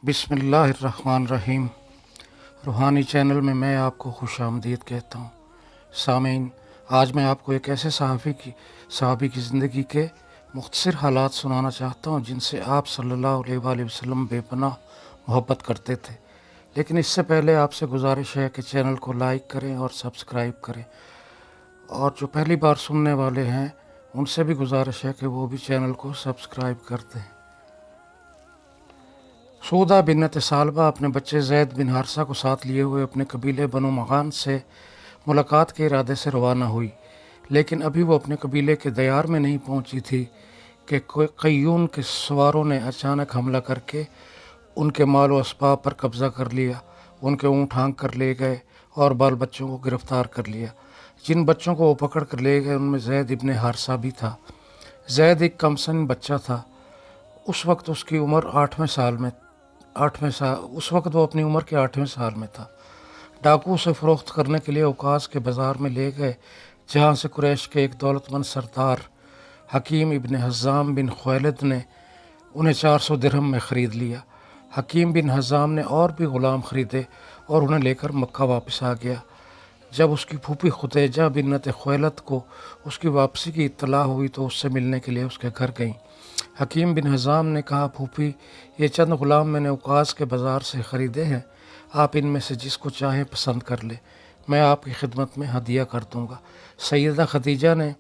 बिस्मिल्लाहिर्रहमानिर्रहीम। रूहानी चैनल में मैं आपको खुश आमदीद कहता हूँ। सामीन, आज मैं आपको एक ऐसे सहाबी की ज़िंदगी के मुख्तसर हालात सुनाना चाहता हूँ जिनसे आप सल्लल्लाहु अलैहि वसल्लम बेपनाह मोहब्बत करते थे। लेकिन इससे पहले आपसे गुजारिश है कि चैनल को लाइक करें और सब्सक्राइब करें, और जो पहली बार सुनने वाले हैं उनसे भी गुजारिश है कि वो भी चैनल को सब्सक्राइब कर दें। सौदा बिन्नत सालबा अपने बच्चे ज़ैद बिन हारसा को साथ लिए हुए अपने कबीले बनु मगान से मुलाकात के इरादे से रवाना हुई, लेकिन अभी वो अपने कबीले के दयार में नहीं पहुंची थी कि क़य्यून के सवारों ने अचानक हमला करके उनके माल व असबाब पर कब्ज़ा कर लिया, उनके ऊँट हाँक कर ले गए और बाल बच्चों को गिरफ़्तार कर लिया। जिन बच्चों को वो पकड़ कर ले गए उनमें ज़ैद इब्ने हारसा भी था। ज़ैद एक कमसन बच्चा था। उस वक्त उसकी उम्र उस वक्त वो अपनी उम्र के 8वें साल में था। डाकू उसे फ़रोख्त करने के लिए औकास के बाज़ार में ले गए, जहाँ से कुरैश के एक दौलतमंद सरदार हकीम इब्न हज़ाम बिन खुवैलिद ने उन्हें 400 दिरहम में ख़रीद लिया। हकीम बिन हज़ाम ने और भी ग़ुलाम ख़रीदे और उन्हें लेकर मक्का वापस आ गया। जब उसकी फूफी खुतैजा बिन्नत खुवैलिद को उसकी वापसी की इत्तला हुई तो उससे मिलने के लिए उसके घर गईं। हकीम बिन हज़ाम ने कहा, फूफी, ये चंद ग़ुलाम मैंने औकास के बाज़ार से ख़रीदे हैं, आप इनमें से जिसको चाहें पसंद कर ले, मैं आपकी खिदमत में हदिया कर दूँगा। सैयदा खदीजा ने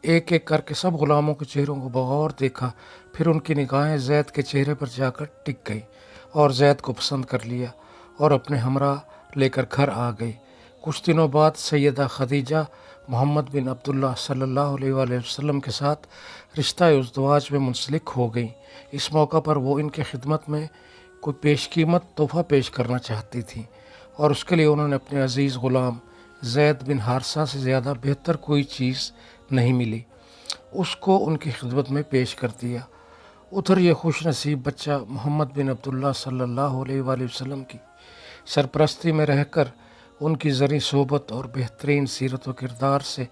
एक एक करके सब ग़ुलामों के चेहरों को बग़ौर देखा, फिर उनकी निगाहें ज़ैद के चेहरे पर जाकर टिक गई और ज़ैद को पसंद कर लिया और अपने हमरा लेकर घर आ गई। कुछ दिनों बाद सैयदा खदीजा मोहम्मद बिन अब्दुल्ला सल्लल्लाहु अलैहि वसल्लम के साथ रिश्ता उज़दवाज में मुंसलिक हो गई। इस मौका पर वो इनके खिदमत में कोई पेशकीमत तोहफ़ा पेश करना चाहती थी और उसके लिए उन्होंने अपने अज़ीज़ ग़ुलाम ज़ैद बिन हारसा से ज़्यादा बेहतर कोई चीज़ नहीं मिली, उसको उनकी खिदमत में पेश कर दिया। उधर ये खुश नसीब बच्चा मोहम्मद बिन अब्दुल्ला सल्लल्लाहु अलैहि वसल्लम की सरपरस्ती में रहकर उनकी ज़री सोबत और बेहतरीन सीरत व किरदार से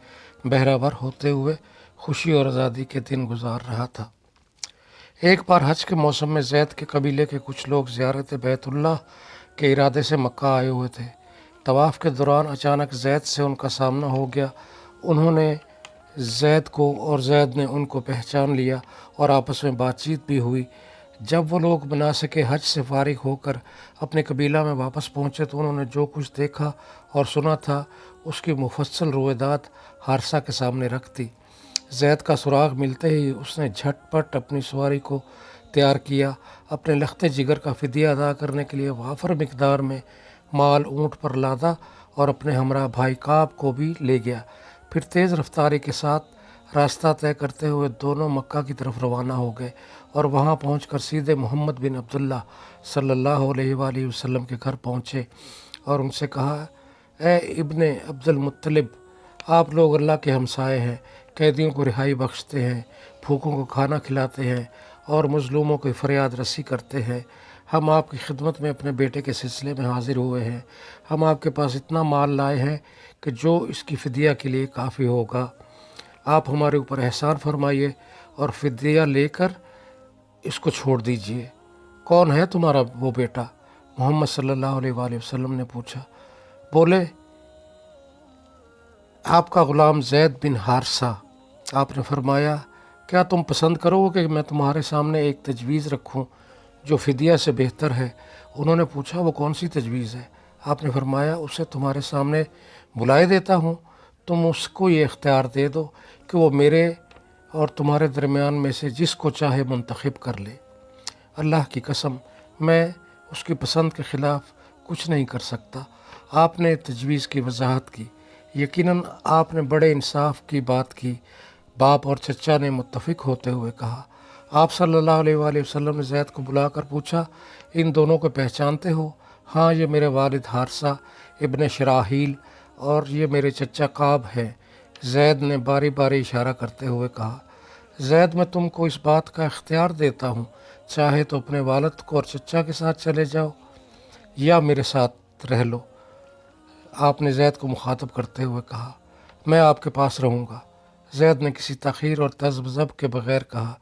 बहरावर होते हुए खुशी और आज़ादी के दिन गुजार रहा था। एक बार हज के मौसम में ज़ैद के कबीले के कुछ लोग ज़ियारत बैतुल्लाह के इरादे से मक्का आए हुए थे। तवाफ़ के दौरान अचानक ज़ैद से उनका सामना हो गया। उन्होंने ज़ैद को और ज़ैद ने उनको पहचान लिया और आपस में बातचीत भी हुई। जब वो लोग मनासिक हज से फारिग होकर अपने कबीला में वापस पहुँचे तो उन्होंने जो कुछ देखा और सुना था उसकी मुफस्सल रुवायत हारसा के सामने रख दी। ज़ैद का सुराग मिलते ही उसने झटपट अपनी सवारी को तैयार किया। अपने लख्ते जिगर का फ़िदिया अदा करने के लिए वाफर मिकदार में माल ऊँट पर लादा और अपने हमरा भाई काब को भी ले गया। फिर तेज़ रफ्तारी के साथ रास्ता तय करते हुए दोनों मक्का की तरफ रवाना हो गए और वहाँ पहुंचकर सीधे मोहम्मद बिन अब्दुल्ला सल्लल्लाहु अलैहि वसल्लम के घर पहुँचे और उनसे कहा, ए इब्ने अब्दुल मुत्तलिब, आप लोग अल्लाह के हमसाए हैं, कैदियों को रिहाई बख्शते हैं, भूखों को खाना खिलाते हैं और मज़लूमों की फरियाद रसी करते हैं। हम आपकी खिदमत में अपने बेटे के सिलसिले में हाजिर हुए हैं। हम आपके पास इतना माल लाए हैं कि जो इसकी फ़िदिया के लिए काफ़ी होगा। आप हमारे ऊपर एहसान फरमाइए और फ़िदिया लेकर इसको छोड़ दीजिए। कौन है तुम्हारा वो बेटा? मोहम्मद सल्लल्लाहु अलैहि वसल्लम ने पूछा। बोले, आपका ग़ुलाम ज़ैद बिन हारसा। आपने फरमाया, क्या तुम पसंद करोगे कि मैं तुम्हारे सामने एक तजवीज़ रखूं जो फ़िदिया से बेहतर है? उन्होंने पूछा, वो कौन सी तजवीज़ है? आपने फरमाया, उसे तुम्हारे सामने बुलाए देता हूँ, तुम उसको ये इख्तियार दे दो कि वो मेरे और तुम्हारे दरमियान में से जिसको चाहे मुंतखब कर ले। अल्लाह की कसम, मैं उसकी पसंद के ख़िलाफ़ कुछ नहीं कर सकता। आपने तजवीज़ की वजाहत की। यकीनन आपने बड़े इंसाफ की बात की। बाप और चचा ने मुत्तफ़िक होते हुए कहा। आप सल्लल्लाहु अलैहि वसल्लम ने ज़ैद को बुलाकर पूछा, इन दोनों को पहचानते हो? हाँ, ये मेरे वालिद हारसा इब्ने शराहील और ये मेरे चचा काब हैं। ज़ैद ने बारी बारी इशारा करते हुए कहा। ज़ैद, मैं तुमको इस बात का इख्तियार देता हूँ, चाहे तो अपने वालिद को और चचा के साथ चले जाओ या मेरे साथ रह लो। आपने ज़ैद को मुखातब करते हुए कहा, मैं आपके पास रहूँगा। ज़ैद ने किसी तख़ीर और तज़ब्ज़ब के बग़ैर कहा।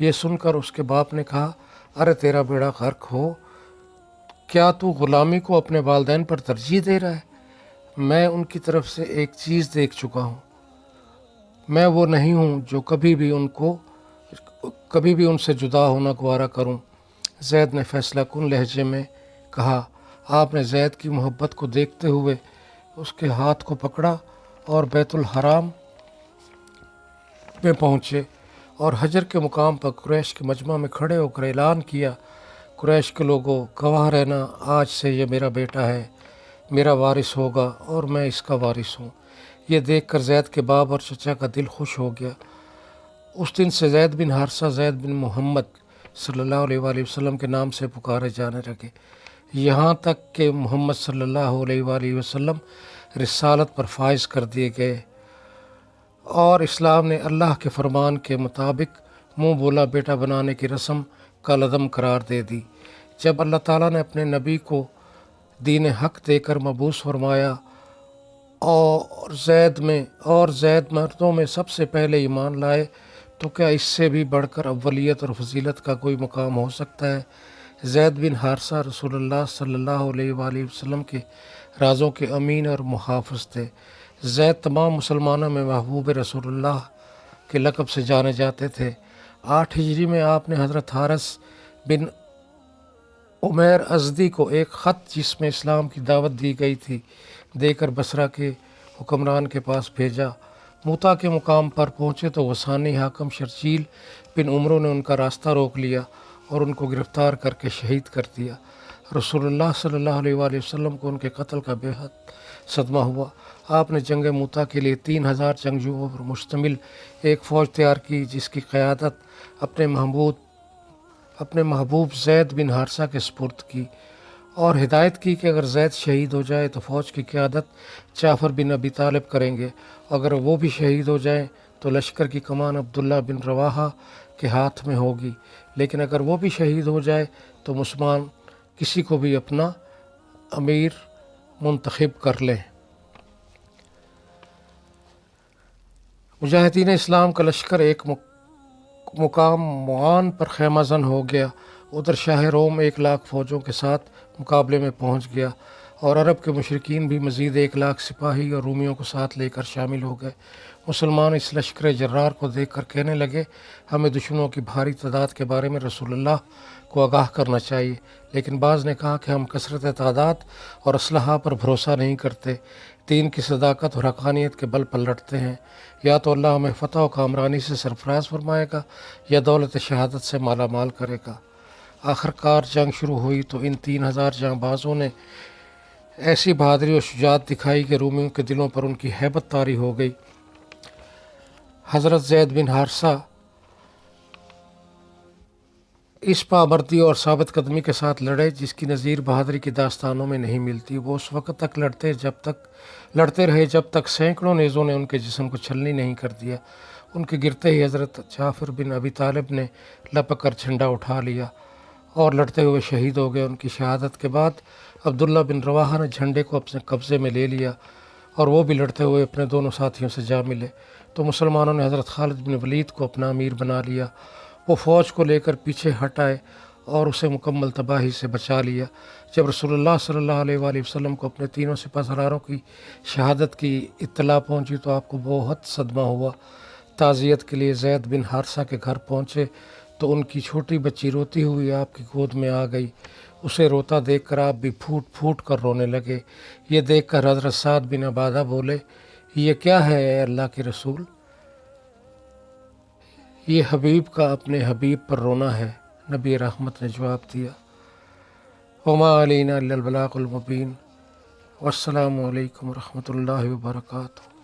यह सुनकर उसके बाप ने कहा, अरे तेरा बेड़ा गर्क हो, کیا تو غلامی کو اپنے والدین پر ترجیح دے رہا ہے؟ میں ان کی طرف سے ایک چیز دیکھ چکا ہوں، میں وہ نہیں ہوں جو کبھی بھی ان سے جدا ہونا گوارا کروں۔ زید نے فیصلہ کن لہجے میں کہا۔ آپ نے زید کی محبت کو دیکھتے ہوئے اس کے ہاتھ کو پکڑا اور بیت الحرام میں پہنچے اور حجر کے مقام پر قریش کے مجمع میں کھڑے ہو کر اعلان کیا، قریش کے لوگوں، گواہ رہنا، آج سے یہ میرا بیٹا ہے، میرا وارث ہوگا اور میں اس کا وارث ہوں۔ یہ دیکھ کر زید کے باپ اور چچا کا دل خوش ہو گیا۔ اس دن سے زید بن حارثہ زید بن محمد صلی اللہ علیہ وآلہ وسلم کے نام سے پکارے جانے لگے، یہاں تک کہ محمد صلی اللہ علیہ وآلہ وسلم رسالت پر فائز کر دیے گئے اور اسلام نے اللہ کے فرمان کے مطابق منہ بولا بیٹا بنانے کی رسم کالعدم قرار دے دی۔ جب اللہ تعالیٰ نے اپنے نبی کو دین حق دے کر مبعوث فرمایا اور زید مردوں میں سب سے پہلے ایمان لائے، تو کیا اس سے بھی بڑھ کر اولیت اور فضیلت کا کوئی مقام ہو سکتا ہے؟ زید بن حارثہ رسول اللہ صلی اللہ علیہ وآلہ وسلم کے رازوں کے امین اور محافظ تھے۔ زید تمام مسلمانوں میں محبوب رسول اللہ کے لقب سے جانے جاتے تھے۔ 8 ہجری میں آپ نے حضرت حارث بن عمیر ازدی کو ایک خط جس میں اسلام کی دعوت دی گئی تھی دے کر بصرہ کے حکمران کے پاس بھیجا۔ موتا کے مقام پر پہنچے تو غسانی حاکم شرجیل بن عمرو نے ان کا راستہ روک لیا اور ان کو گرفتار کر کے شہید کر دیا۔ رسول اللہ صلی اللہ علیہ وآلہ وسلم کو ان کے قتل کا بے حد صدمہ ہوا۔ آپ نے جنگ موتا کے لیے 3000 جنگجوؤں پر مشتمل ایک فوج تیار کی جس کی قیادت اپنے محبوب زید بن حارثہ کے سپرد کی اور ہدایت کی کہ اگر زید شہید ہو جائے تو فوج کی قیادت جعفر بن ابی طالب کریں گے، اگر وہ بھی شہید ہو جائیں تو لشکر کی کمان عبداللہ بن رواحہ کے ہاتھ میں ہوگی، لیکن اگر وہ بھی شہید ہو جائے تو مسلمان کسی کو بھی اپنا امیر منتخب کر لیں۔ مجاہدین اسلام کا لشکر ایک مقام معان پر خیمہ زن ہو گیا۔ ادھر شاہ روم 1,00,000 فوجوں کے ساتھ مقابلے میں پہنچ گیا اور عرب کے مشرکین بھی مزید 1,00,000 سپاہی اور رومیوں کو ساتھ لے کر شامل ہو گئے۔ مسلمان اس لشکر جرار کو دیکھ کر کہنے لگے، ہمیں دشمنوں کی بھاری تعداد کے بارے میں رسول اللہ کو آگاہ کرنا چاہیے، لیکن بعض نے کہا کہ ہم کثرت تعداد اور اسلحہ پر بھروسہ نہیں کرتے، دین کی صداقت اور حقانیت کے بل پر لڑتے ہیں، یا تو اللہ ہمیں فتح و کامرانی سے سرفراز فرمائے گا یا دولت شہادت سے مالا مال کرے گا۔ آخر کار جنگ شروع ہوئی تو ان 3000 جاں بازوں نے ایسی بہادری اور شجاعت دکھائی کہ رومیوں کے دلوں پر ان کی ہیبت طاری ہو گئی۔ حضرت زید بن حارثہ اس پابندی اور ثابت قدمی کے ساتھ لڑے جس کی نظیر بہادری کی داستانوں میں نہیں ملتی۔ وہ اس وقت تک لڑتے رہے جب تک سینکڑوں نیزوں نے ان کے جسم کو چھلنی نہیں کر دیا۔ ان کے گرتے ہی حضرت جعفر بن ابی طالب نے لپک کر جھنڈا اٹھا لیا اور لڑتے ہوئے شہید ہو گئے۔ ان کی شہادت کے بعد عبداللہ بن رواحہ نے جھنڈے کو اپنے قبضے میں لے لیا اور وہ بھی لڑتے ہوئے اپنے دونوں ساتھیوں سے جا ملے تو مسلمانوں نے حضرت خالد بن ولید کو اپنا امیر بنا لیا۔ وہ فوج کو لے کر پیچھے ہٹ آئے اور اسے مکمل تباہی سے بچا لیا۔ جب رسول اللہ صلی اللہ علیہ وآلہ وسلم کو اپنے تینوں سپہ سالاروں کی شہادت کی اطلاع پہنچی تو آپ کو بہت صدمہ ہوا۔ تعزیت کے لیے زید بن حارثہ کے گھر پہنچے تو ان کی چھوٹی بچی روتی ہوئی آپ کی گود میں آ گئی۔ اسے روتا دیکھ کر آپ بھی پھوٹ پھوٹ کر رونے لگے۔ یہ دیکھ کر حضرت سعد بن عبادہ بولے، یہ کیا ہے اے اللہ کے رسول؟ یہ حبیب کا اپنے حبیب پر رونا ہے۔ نبی رحمت نے جواب دیا، وما علینا الا البلاغ المبین، والسلام علیکم ورحمۃ اللہ وبرکاتہ۔